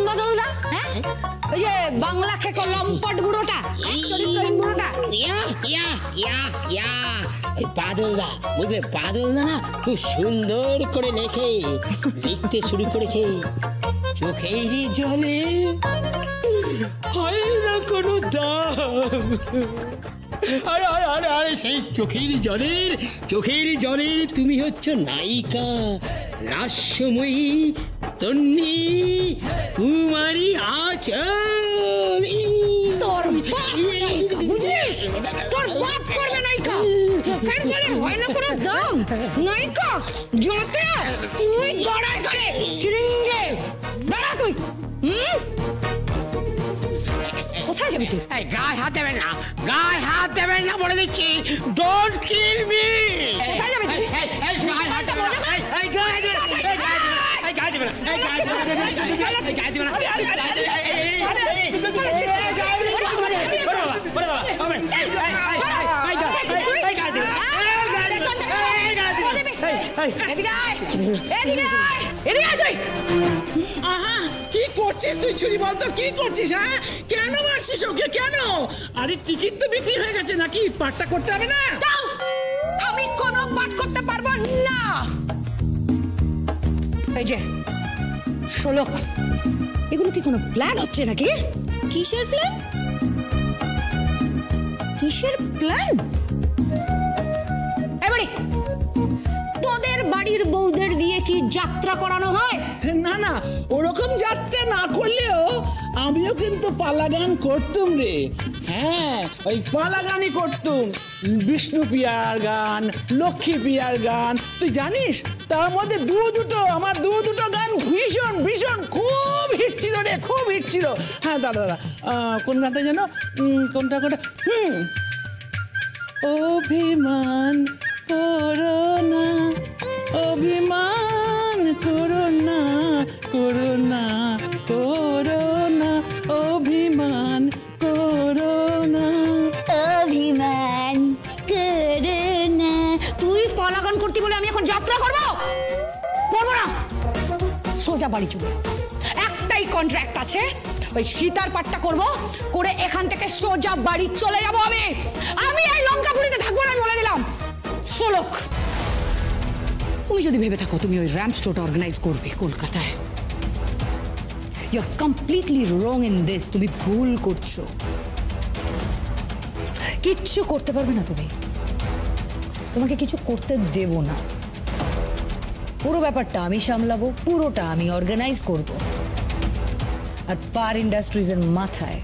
বাদল দা? হ্যাঁ, ওই যে বাংলা খেকো লম্পট বুড়োটা, চরিত্রহীন বুড়োটা। বাদল দা, বুঝলে বাদল দা না খুব সুন্দর করে লিখতে শুরু করেছে। চোখের জলে হয় না কোনো দাম। আরে আরে আরে আরে সেই চোখের জলের তুমি হচ্ছ নায়িকা, লাস্যময়ী তন্নি কুমারী আচল। তোর বাপ করবে নায়িকা। চোখের জলের হয় না কোনো দাম। নায়িকা যতে তুই দাঁড়ায় করে চিরিঙ্গে দাঁড়া তুই। কোথায় যাবি তুই? গায়ে হাত দেবেন না বলে দিচ্ছি। Don't kill me. কোথায় যাবি তুই? গায়ে হাত দেবেন না। কি করছিস তুই? ছুরি বলতো কি করছিস? হ্যাঁ, কেন মারছিস ওকে? কেন? আরে টিকিট তো বিক্রি হয়ে গেছে, নাকি পাঠটা করতে হবে না? আমি কোনো পাঠ করতে পারবো না। এই যে শোলক, এগুলো কি কোনো প্ল্যান হচ্ছে নাকি? কিসের প্ল্যান? এবারে তোদের বাড়ির বউদের দিয়ে কি যাত্রা করানো হয়? না না, ওরকম যাত্রা না করলেও আমিও কিন্তু পালা গান করতুম রে। হ্যাঁ, ওই পালা গানই করতুম। বিষ্ণু পিয়ার গান, লক্ষ্মী পিয়ার গান, তুই জানিস? তার মধ্যে আমার দুটো গান ভীষণ ভীষণ খুব হিট ছিল রে, খুব হিট ছিল। হ্যাঁ দাদা, কোন গানটা যেন? কোনটা? অভিমান করো না, অভিমান করো না, করো না, করো না, অভিমান করো না, অভিমান করো না। তুই পালাগান করতে বলে আমি এখন যাত্রা করবো না। সোজা বাড়ি চলে একটাই কন্ট্রাক্ট আছে, ওই সীতার পাঠটা করবো, করে এখান থেকে সোজা বাড়ি চলে যাবো। আমি এই লঙ্কাপুরীতে থাকবো না, বলে দিলাম। শোলক, তুমি যদি ভেবে থাকো তুমি ওই র্যাম্প শোটা অর্গানাইজ করবে কলকাতায়, you are completely wrong in this. তুমি ভুল করছো। কিচ্ছু করতে পারবে না তুমি। তোমাকে কিছু করতে দেব না। পুরো ব্যাপারটা আমি সামলাবো, পুরোটা আমি অর্গানাইজ করব। আর পার ইন্ডাস্ট্রিজের মাথায়